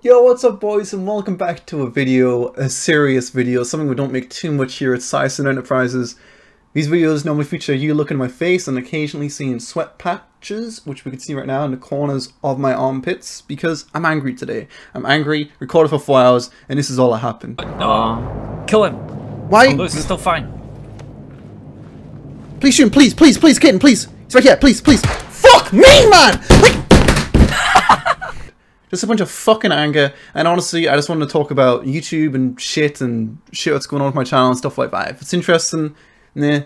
Yo, what's up boys, and welcome back to a serious video, something we don't make too much here at PsiSyn Enterprises. These videos normally feature you looking at my face and occasionally seeing sweat patches, which we can see right now in the corners of my armpits, because I'm angry today. I'm angry, recorded for 4 hours, and this is all that happened. No. Kill him. Why? Oh, Lewis is still fine. Please shoot him, please, kitten, please. He's right here, please. Fuck me, man! Just a bunch of fucking anger, and honestly, I just wanted to talk about YouTube and shit that's going on with my channel and stuff like that. If it's interesting, nah.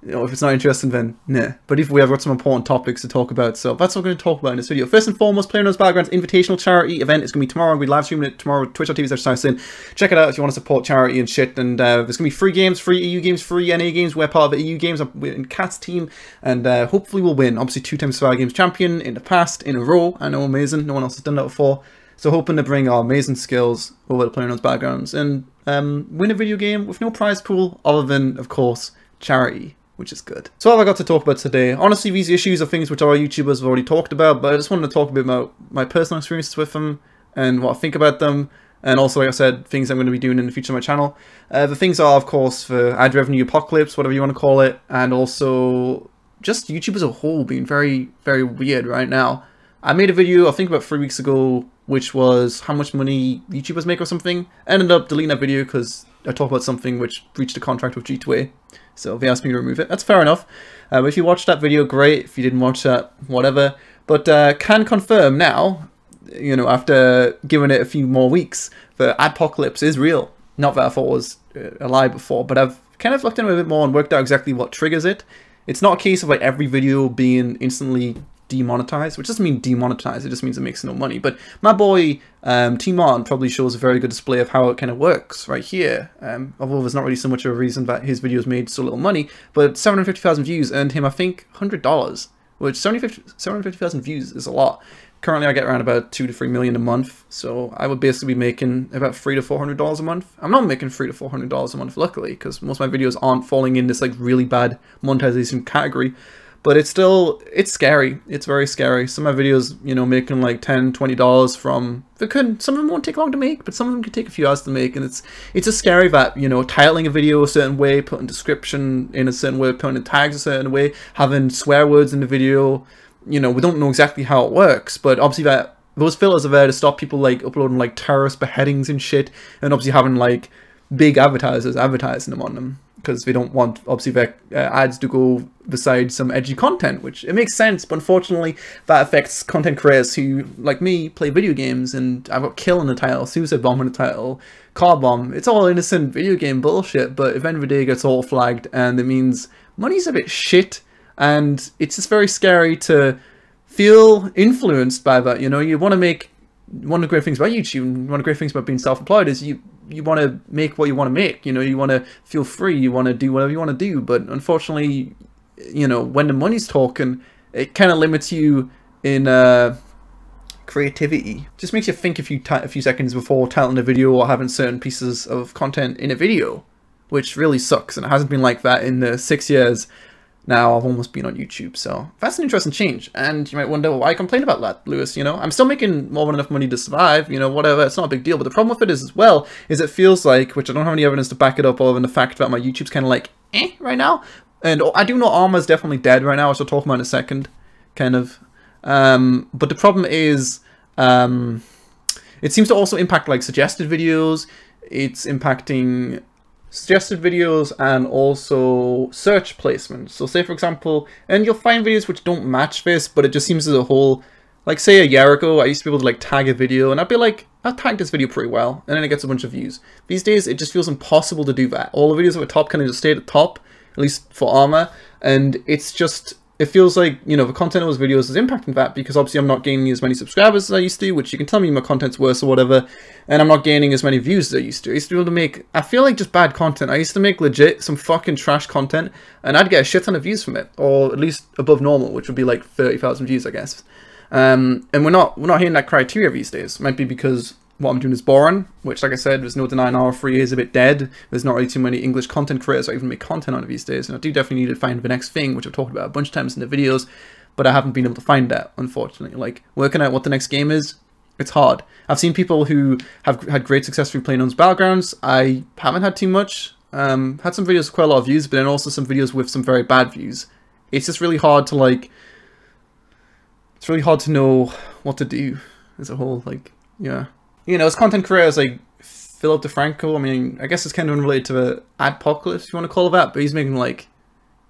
You know, if it's not interesting, then nah. But if we have got some important topics to talk about, so that's what we're going to talk about in this video. First and foremost, Player Knows Background's invitational charity event is going to be tomorrow. We'll be live streaming it tomorrow, twitch.tv/PsiSyn. Check it out if you want to support charity and shit. And there's going to be free games, free EU games, free NA games. We're part of the EU games. We're in Cat's team, and hopefully we'll win. Obviously, 2-time Survivor Games champion in the past, in a row. I know, amazing. No one else has done that before. So hoping to bring our amazing skills over to Player Knows Backgrounds and win a video game with no prize pool other than, of course, charity, which is good. So what have I got to talk about today? Honestly, these issues are things which our YouTubers have already talked about, but I just wanted to talk a bit about my personal experiences with them and what I think about them, and also, like I said, things I'm going to be doing in the future on my channel. The things are, of course, for ad revenue apocalypse, whatever you want to call it, and also just YouTube as a whole being very, very weird right now. I made a video, I think about 3 weeks ago, which was how much money YouTubers make or something. I ended up deleting that video because I talked about something which breached a contract with G2A. So they asked me to remove it. That's fair enough. But if you watched that video, great. If you didn't watch that, whatever. But can confirm now, you know, after giving it a few more weeks, the adpocalypse is real. Not that I thought it was a lie before, but I've kind of looked into it a bit more and worked out exactly what triggers it. It's not a case of like every video being instantly demonetized, which doesn't mean demonetized, it just means it makes no money. But my boy T-Mon probably shows a very good display of how it kind of works right here, although there's not really so much of a reason that his videos made so little money, but 750,000 views earned him, I think, $100, which 750,000 views is a lot. Currently I get around about 2 to 3 million a month, so I would basically be making about $300 to $400 a month. I'm not making $300 to $400 a month, luckily, because most of my videos aren't falling in this like really bad monetization category. But it's still, it's scary. It's very scary. Some of my videos, you know, making like $10, $20 from, some of them won't take long to make, but some of them can take a few hours to make. And it's just scary that, you know, titling a video a certain way, putting description in a certain way, putting in tags a certain way, having swear words in the video, you know, we don't know exactly how it works, but obviously that those filters are there to stop people like uploading like terrorist beheadings and shit, and obviously having like big advertisers advertising them on them, because they don't want, obviously, their ads to go beside some edgy content, which it makes sense, but unfortunately that affects content creators who, like me, play video games, and I've got kill in the title, suicide bomb in the title, car bomb. It's all innocent video game bullshit, but at the end of the day it gets all flagged, and it means money's a bit shit, and it's just very scary to feel influenced by that. You know, you want to make, one of the great things about YouTube, one of the great things about being self-employed is you want to make what you want to make, you know, you want to feel free, you want to do whatever you want to do, but unfortunately, you know, when the money's talking, it kind of limits you in creativity. Just makes you think a few seconds before titling a video or having certain pieces of content in a video, which really sucks, and it hasn't been like that in the 6 years now I've almost been on YouTube. So that's an interesting change, and you might wonder why I complain about that, Lewis. You know, I'm still making more than enough money to survive, you know, whatever, it's not a big deal. But the problem with it is, as well, is it feels like, which I don't have any evidence to back it up other than the fact that my YouTube's kind of like right now, and I do know Arma's definitely dead right now, which I'll talk about in a second, kind of, but the problem is it seems to also impact like suggested videos. It's impacting suggested videos and also search placement. So say, for example, and you'll find videos which don't match this, but it just seems as a whole, like say a year ago I used to be able to like tag a video and I'd be like, I'll tag this video pretty well, and then it gets a bunch of views. These days it just feels impossible to do that. All the videos at the top kind of just stay at the top, at least for Arma, and it's just, it feels like, you know, the content of those videos is impacting that, because obviously I'm not gaining as many subscribers as I used to, which you can tell me my content's worse or whatever, and I'm not gaining as many views as I used to. I used to be able to make, I feel like, just bad content. I used to make legit some fucking trash content, and I'd get a shit ton of views from it, or at least above normal, which would be like 30,000 views, I guess. And we're not hitting that criteria these days. Might be because what I'm doing is boring, which, like I said, there's no denying R3 is a bit dead. There's not really too many English content creators that even make content on it these days, and I do definitely need to find the next thing, which I've talked about a bunch of times in the videos, but I haven't been able to find that, unfortunately. Like, working out what the next game is it's hard. I've seen people who have had great success through playing on battlegrounds. I haven't had too much. Had some videos with quite a lot of views, but then also some videos with some very bad views. It's just really hard to like. It's really hard to know what to do as a whole. Like, yeah, you know, as content creators like Philip DeFranco. I mean, I guess it's kind of unrelated to the adpocalypse, if you want to call it that. But he's making like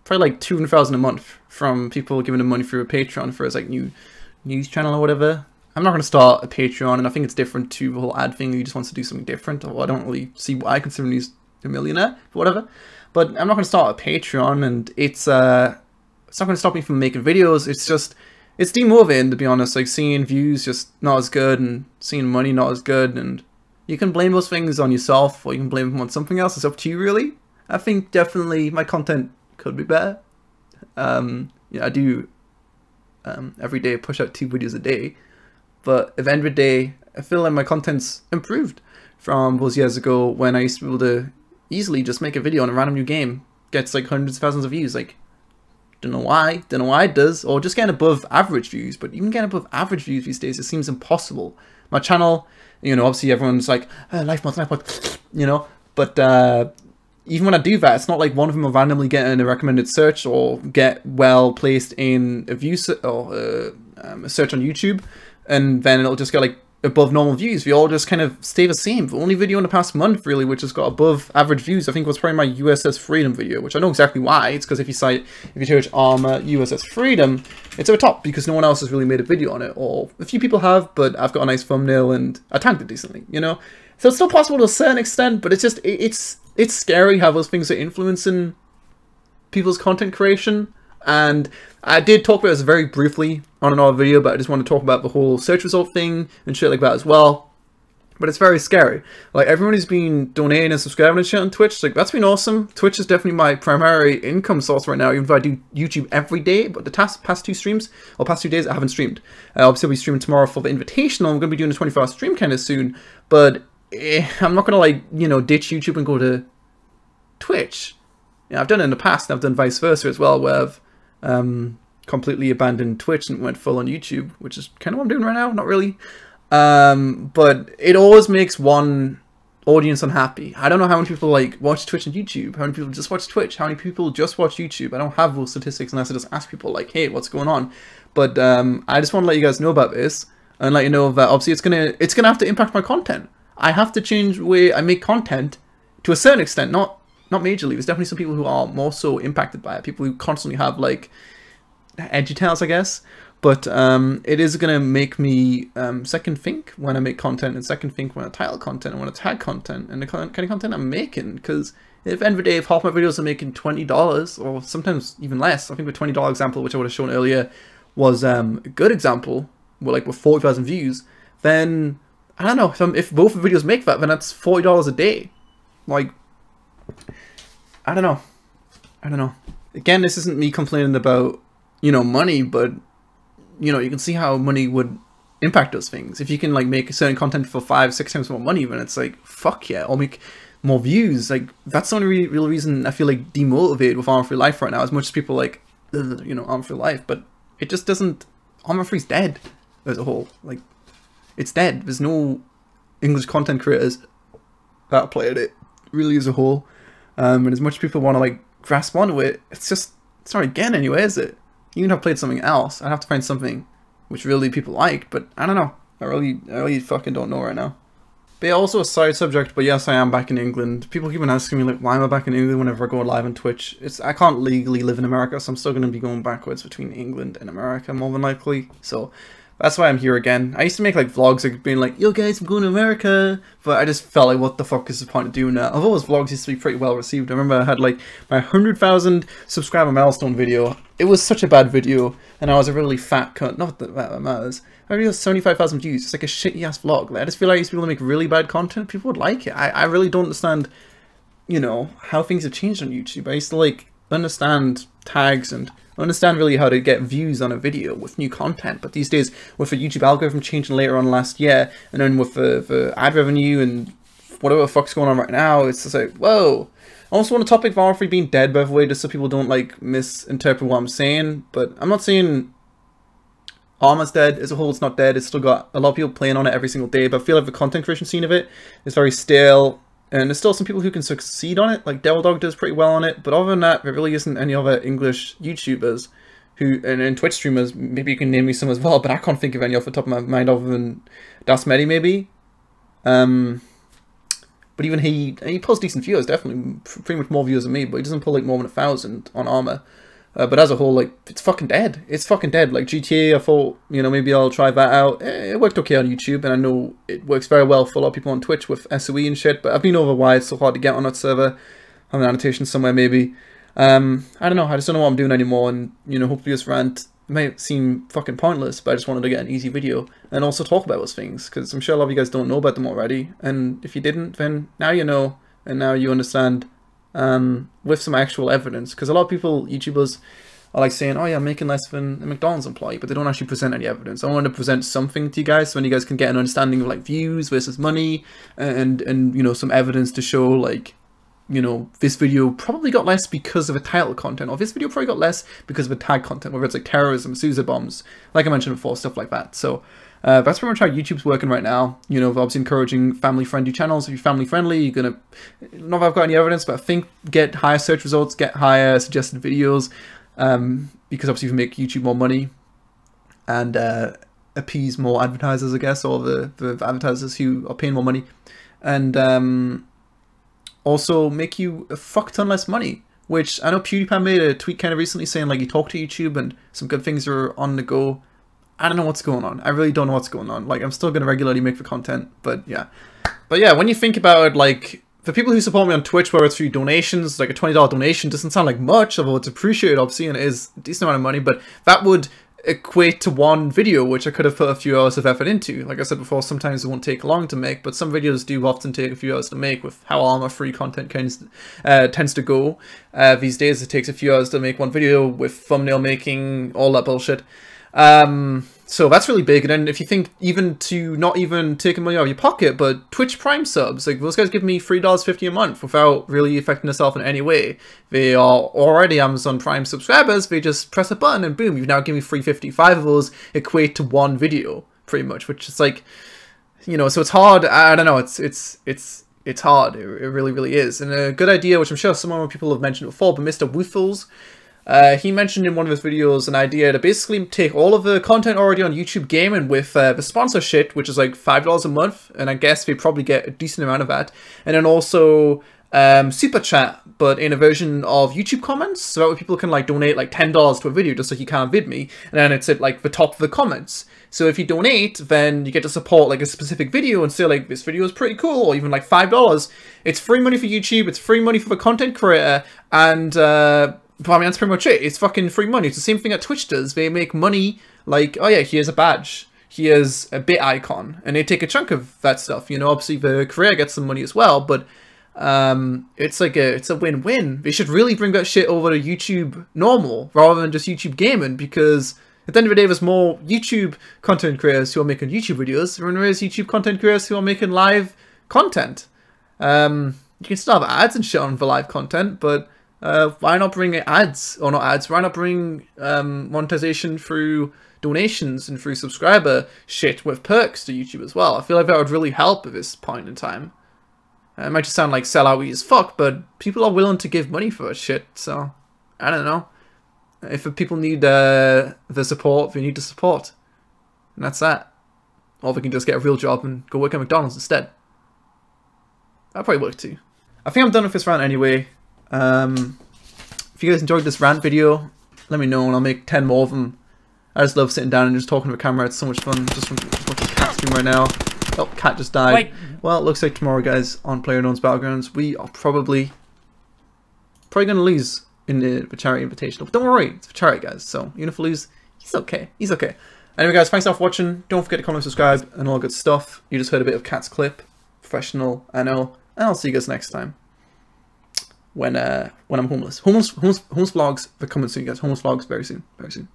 probably like 200,000 a month from people giving him money through a Patreon for his like new news channel or whatever. I'm not going to start a Patreon, and I think it's different to the whole ad thing. He just wants to do something different. Or I don't really see what I consider he's a millionaire, whatever. But I'm not going to start a Patreon, and it's not going to stop me from making videos. It's just, it's demotivating, to be honest. Like, seeing views just not as good, and seeing money not as good, and you can blame those things on yourself, or you can blame them on something else. It's up to you, really. I think definitely my content could be better. Yeah, I do every day push out 2 videos a day. But at the end of the day, I feel like my content's improved from those years ago when I used to be able to easily just make a video on a random new game. Gets like hundreds of thousands of views. Like, don't know why it does. Or just getting above average views. But even getting above average views these days, it seems impossible. My channel, you know, obviously everyone's like, life mod, you know. But even when I do that, it's not like one of them will randomly get in a recommended search or get well placed in a view or a search on YouTube. And then it'll just get like above normal views. We all just kind of stay the same. The only video in the past month really which has got above average views, I think, was probably my USS Freedom video, which I know exactly why. It's because if you search Armor USS Freedom, it's at the top because no one else has really made a video on it, or a few people have, but I've got a nice thumbnail and I tagged it decently, you know. So it's still possible to a certain extent, but it's just it's scary how those things are influencing people's content creation. And I did talk about this very briefly on another video, but I just want to talk about the whole search result thing and shit like that as well. But it's very scary. Like, everyone who's been donating and subscribing and shit on Twitch, like, that's been awesome. Twitch is definitely my primary income source right now, even though I do YouTube every day. But the past 2 streams, or past 2 days, I haven't streamed. Obviously, I'll be streaming tomorrow for the Invitational. I'm going to be doing a 24-hour stream kind of soon. But I'm not going to, like, you know, ditch YouTube and go to Twitch. Yeah, I've done it in the past, and I've done vice versa as well, where I've completely abandoned Twitch and went full on YouTube, which is kind of what I'm doing right now. Not really, but it always makes one audience unhappy. I don't know how many people like watch Twitch and YouTube, how many people just watch Twitch, how many people just watch YouTube. I don't have those statistics unless I just ask people like, hey, what's going on? But I just want to let you guys know about this and let you know that obviously it's gonna have to impact my content. I have to change the way I make content to a certain extent, not majorly. There's definitely some people who are more so impacted by it. People who constantly have like edgy tales, I guess. But it is going to make me second think when I make content, and second think when I title content, and when I tag content, and the kind of content I'm making. Because at the end of the day, if half my videos are making $20, or sometimes even less, I think the $20 example, which I would have shown earlier, was a good example, with 40,000 views, then, I don't know, if both videos make that, then that's $40 a day. Like, I don't know. Again, this isn't me complaining about, you know, money, but, you know, you can see how money would impact those things. If you can, like, make a certain content for 5-6 times more money, then it's like, fuck yeah, I'll make more views. Like, that's the only real reason I feel, like, demotivated with Armor Free Life right now, as much as people, like, you know, Armor Free Life, but it just doesn't, Armor Free's dead as a whole. Like, it's dead. There's no English content creators that play at it, really, as a whole. And as much as people want to like grasp onto it, it's not again anyway, is it? Even if I played something else, I'd have to find something which really people like, but I don't know. I really fucking don't know right now. But yeah, also a side subject, but yes, I am back in England. People keep on asking me like, why am I back in England whenever I go live on Twitch? I can't legally live in America, so I'm still going to be going backwards between England and America, more than likely. So that's why I'm here again. I used to make like vlogs like being like, yo guys, I'm going to America, but I just felt like, what the fuck is the point of doing that? Although those vlogs used to be pretty well received. I remember I had like my 100,000 subscriber milestone video. It was such a bad video, and I was a really fat cunt. Not that that matters. I really had 75,000 views. It's like a shitty ass vlog. Like, I just feel like I used to be able to make really bad content. People would like it. I really don't understand, you know, how things have changed on YouTube. I used to like understand tags and understand really how to get views on a video with new content, but these days with the YouTube algorithm changing later on last year, and then with the ad revenue and whatever the fuck's going on right now, it's just like, whoa. I also want a topic of Armor Free being dead, by the way, just so people don't like misinterpret what I'm saying. But I'm not saying Arma's dead. As a whole, it's not dead. It's still got a lot of people playing on it every single day, but I feel like the content creation scene of it is very stale, and there's still some people who can succeed on it, like Devil Dog does pretty well on it, but other than that, there really isn't any other English YouTubers who, and Twitch streamers, maybe you can name me some as well, but I can't think of any off the top of my mind other than Das Medi maybe. But even he pulls decent viewers, definitely, pretty much more viewers than me, but he doesn't pull like more than 1,000 on Arma. But as a whole, like, it's fucking dead. It's fucking dead. Like, GTA, I thought, you know, maybe I'll try that out. It worked okay on YouTube, and I know it works very well for a lot of people on Twitch with SOE and shit, but I've been over why it's so hard to get on that server. I have an annotation somewhere, maybe. I don't know. I just don't know what I'm doing anymore, and, you know, hopefully this rant might seem fucking pointless, but I just wanted to get an easy video and also talk about those things, because I'm sure a lot of you guys don't know about them already, and if you didn't, then now you know, and now you understand. With some actual evidence, because a lot of people, YouTubers, are like saying, oh yeah, I'm making less than a McDonald's employee, but they don't actually present any evidence. I want to present something to you guys, so when you guys can get an understanding of like views versus money, and you know, some evidence to show like, you know, this video probably got less because of a title content, or this video probably got less because of a tag content, whether it's like terrorism, suicide bombs, like I mentioned before, stuff like that. So that's pretty much how YouTube's working right now. You know, obviously encouraging family-friendly channels. If you're family-friendly, you're gonna, not that I've got any evidence, but I think get higher search results, get higher suggested videos, because obviously you can make YouTube more money and appease more advertisers, I guess, or the advertisers who are paying more money, and also make you a fuck ton less money. Which I know PewDiePie made a tweet kind of recently saying like he talked to YouTube and some good things are on the go. I don't know what's going on. I really don't know what's going on. Like, I'm still going to regularly make the content, but yeah. But yeah, when you think about it, like, for people who support me on Twitch, whether it's through donations, like a $20 donation doesn't sound like much, although it's appreciated, obviously, and it is a decent amount of money, but that would equate to one video, which I could have put a few hours of effort into. Like I said before, sometimes it won't take long to make, but some videos do often take a few hours to make with how Arma-free content tends to go. These days, it takes a few hours to make one video with thumbnail making, all that bullshit. So that's really big. And then if you think even to not even taking money out of your pocket, but Twitch Prime subs, like those guys give me $3.50 a month without really affecting themselves in any way. They are already Amazon Prime subscribers. They just press a button and boom, you've now given me $3.50. 5 of those equate to one video pretty much, which is like, you know, so it's hard. I don't know. It's hard. It really, really is. And a good idea, which I'm sure some other people have mentioned before, but Mr. Woofles, he mentioned in one of his videos an idea to basically take all of the content already on YouTube Gaming with the sponsor shit, which is like $5 a month, and I guess they probably get a decent amount of that, and then also Super Chat, but in a version of YouTube comments, so that way people can like donate like $10 to a video, just like you can with me, and then it's at like the top of the comments. So if you donate, then you get to support like a specific video and say like, this video is pretty cool, or even like $5. It's free money for YouTube, it's free money for the content creator, and but I mean, that's pretty much it. It's fucking free money. It's the same thing that Twitch does. They make money like, oh yeah, here's a badge. Here's a bit icon. And they take a chunk of that stuff. You know, obviously the creator gets some money as well, but it's like it's a win-win. They should really bring that shit over to YouTube normal rather than just YouTube Gaming, because at the end of the day, there's more YouTube content creators who are making YouTube videos than there is YouTube content creators who are making live content. You can still have ads and shit on the live content, but why not bring ads, or not ads, why not bring monetization through donations and through subscriber shit with perks to YouTube as well? I feel like that would really help at this point in time. It might just sound like sellout-y as fuck, but people are willing to give money for that shit, so I don't know. If people need the support, they need the support. And that's that. Or they can just get a real job and go work at McDonald's instead. That'd probably work too. I think I'm done with this rant anyway. If you guys enjoyed this rant video, let me know and I'll make 10 more of them. I just love sitting down and just talking to the camera. It's so much fun. Just watching Cat stream right now. Oh, Cat just died. Wait. Well, it looks like tomorrow, guys, on PlayerUnknown's Battlegrounds, we are probably going to lose in the charity invitational. But don't worry, it's for charity, guys. So even if we lose, he's okay. He's okay. Anyway, guys, thanks a lot for watching. Don't forget to comment, subscribe, and all good stuff. You just heard a bit of Cat's clip. Professional, I know. And I'll see you guys next time. When I'm homeless. Homeless vlogs, they're coming soon, guys. Homeless vlogs very soon. Very soon.